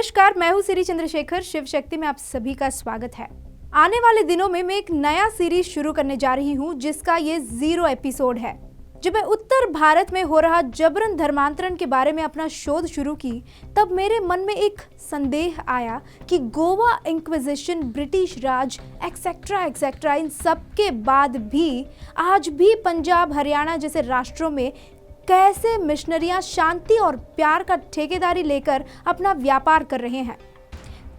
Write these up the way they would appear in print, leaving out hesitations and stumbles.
नमस्कार, मैं हूँ श्री चंद्रशेखर। शिव शक्ति में आप सभी का स्वागत है। आने वाले दिनों में मैं एक नया सीरीज शुरू करने जा रही हूँ जिसका ये 0 एपिसोड है। जब मैं उत्तर भारत में हो रहा जबरन धर्मांतरण के बारे में अपना शोध शुरू की, तब मेरे मन में एक संदेह आया कि गोवा इंक्विजिशन, ब्रिटिश राज एक्सेट्रा एक्सेट्रा इन सब के बाद भी आज भी पंजाब, हरियाणा जैसे राष्ट्रों में कैसे मिशनरियां शांति और प्यार का ठेकेदारी लेकर अपना व्यापार कर रहे हैं।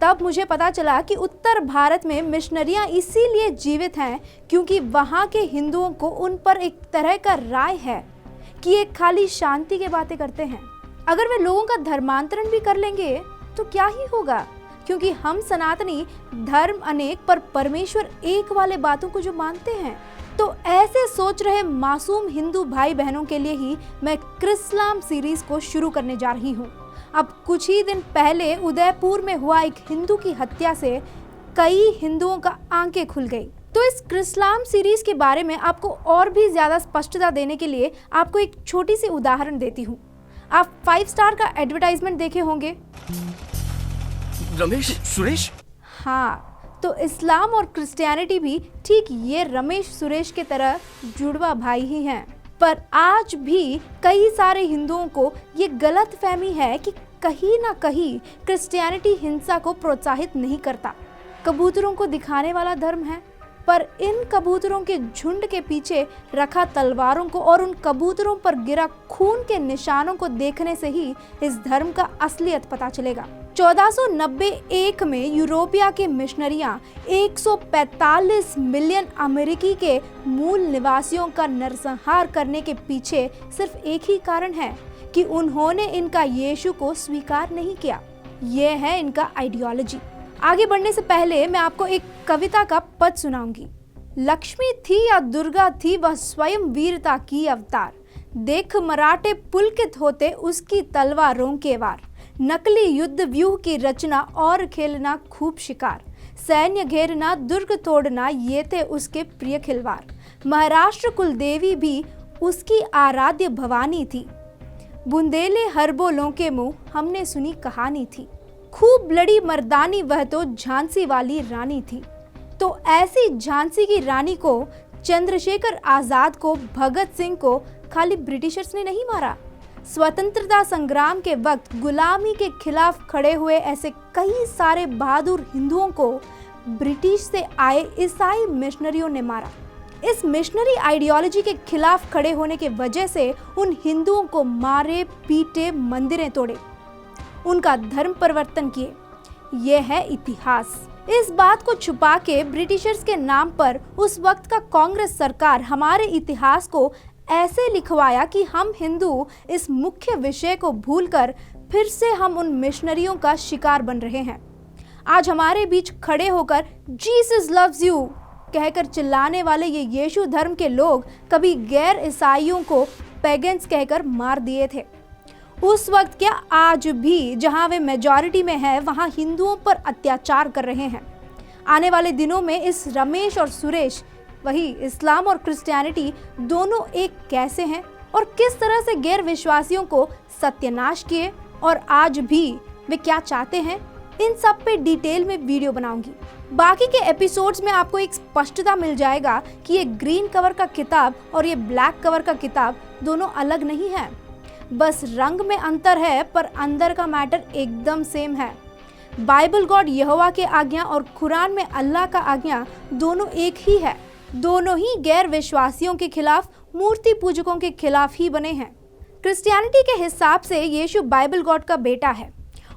तब मुझे पता चला कि उत्तर भारत में मिशनरियां इसीलिए जीवित हैं क्योंकि वहां के हिंदुओं को उन पर एक तरह का राय है कि ये खाली शांति की बातें करते हैं। अगर वे लोगों का धर्मांतरण भी कर लेंगे तो क्या ही होगा, क्योंकि हम सनातनी धर्म अनेक पर परमेश्वर एक वाले बातों को जो मानते हैं। तो ऐसे सोच रहे मासूम हिंदू भाई बहनों के लिए ही मैं क्रिस्लाम सीरीज को शुरू करने जा रही हूँ। अब कुछ ही दिन पहले उदयपुर में हुआ एक हिंदू की हत्या से कई हिंदुओं का आंखें खुल गई। तो इस क्रिस्लाम सीरीज के बारे में आपको और भी ज्यादा स्पष्टता देने के लिए आपको एक छोटी सी उदाहरण देती हूँ। आप 5 स्टार का एडवर्टाइजमेंट देखे होंगे। रमेश सुरेश? हाँ, तो इस्लाम और क्रिश्चियनिटी भी ठीक ये रमेश सुरेश के तरह जुड़वा भाई ही हैं। पर आज भी कई सारे हिंदुओं को ये गलत फहमी है कि कहीं ना कहीं क्रिश्चियनिटी हिंसा को प्रोत्साहित नहीं करता, कबूतरों को दिखाने वाला धर्म है। पर इन कबूतरों के झुंड के पीछे रखा तलवारों को और उन कबूतरों पर गिरा खून के निशानों को देखने से ही इस धर्म का असलियत पता चलेगा। 1491 में यूरोपिया के मिशनरियां 145 मिलियन अमेरिकी के मूल निवासियों का नरसंहार करने के पीछे सिर्फ एक ही कारण है कि उन्होंने इनका यीशु को स्वीकार नहीं किया। यह है इनका आइडियोलॉजी। आगे बढ़ने से पहले मैं आपको एक कविता का पद सुनाऊंगी। लक्ष्मी थी या दुर्गा थी, वह स्वयं वीरता की अवतार। देख मराठे पुलकित होते उसकी तलवारों के वार। नकली युद्ध व्यूह की रचना और खेलना खूब शिकार। सैन्य घेरना, दुर्ग तोड़ना, ये थे उसके प्रिय खिलवाड़। महाराष्ट्र कुलदेवी भी उसकी आराध्य भवानी थी। बुंदेले हरबोलों के मुंह हमने सुनी कहानी थी। खूब लड़ी मर्दानी, वह तो झांसी वाली रानी थी। तो ऐसी झांसी की रानी को, चंद्रशेखर आजाद को, भगत सिंह को खाली ब्रिटिशर्स ने नहीं मारा। स्वतंत्रता संग्राम के वक्त गुलामी के खिलाफ खड़े हुए ऐसे कई सारे बहादुर हिंदुओं को ब्रिटिश से आए ईसाई मिशनरियों ने मारा। इस मिशनरी आइडियोलॉजी के खिलाफ खड़े होने के वजह से उन हिंदुओं को मारे, पीटे, मंदिरें तोड़े, उनका धर्म परिवर्तन किए। यह है इतिहास। इस बात को छुपा के ब्रिटिशर्स के नाम पर उस वक्त का कांग्रेस सरकार हमारे इतिहास को ऐसे लिखवाया कि हम हिंदू इस मुख्य विषय को भूलकर फिर से हम उन मिशनरियों का शिकार बन रहे हैं। आज हमारे बीच खड़े होकर जीसस लव्स यू कहकर चिल्लाने वाले ये यीशु धर्म के लोग कभी गैर ईसाइयों को पैगन्स कहकर मार दिए थे। उस वक्त क्या, आज भी जहां वे मेजॉरिटी में है वहां हिंदुओं पर अत्याचार कर रहे हैं। आने वाले दिनों में इस रमेश और सुरेश, वही इस्लाम और क्रिश्चियनिटी, दोनों एक कैसे हैं और किस तरह से गैर विश्वासियों को सत्यानाश किए और आज भी वे क्या चाहते हैं, इन सब पे डिटेल में वीडियो बनाऊंगी। बाकी के एपिसोड्स में आपको एक स्पष्टता मिल जाएगा कि ये ग्रीन कवर का किताब और ये ब्लैक कवर का किताब दोनों अलग नहीं है, बस रंग में अंतर है पर अंदर का मैटर एकदम सेम है। बाइबल गॉड यहोवा के आज्ञा और कुरान में अल्लाह का आज्ञा दोनों एक ही है। दोनों ही गैर विश्वासियों के खिलाफ, मूर्ति पूजकों के खिलाफ ही बने हैं। क्रिश्चियनिटी के हिसाब से यीशु बाइबल गॉड का बेटा है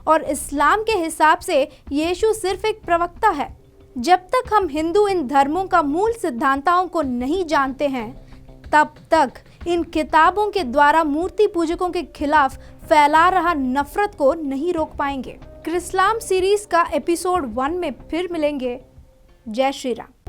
और इस्लाम के हिसाब से यीशु सिर्फ एक प्रवक्ता है। जब तक हम हिंदू इन धर्मों का मूल सिद्धांतों को नहीं जानते हैं, तब तक इन किताबों के द्वारा मूर्ति पूजकों के खिलाफ फैला रहा नफरत को नहीं रोक पाएंगे। क्रिस्लाम सीरीज का एपिसोड 1 में फिर मिलेंगे। जय श्री राम।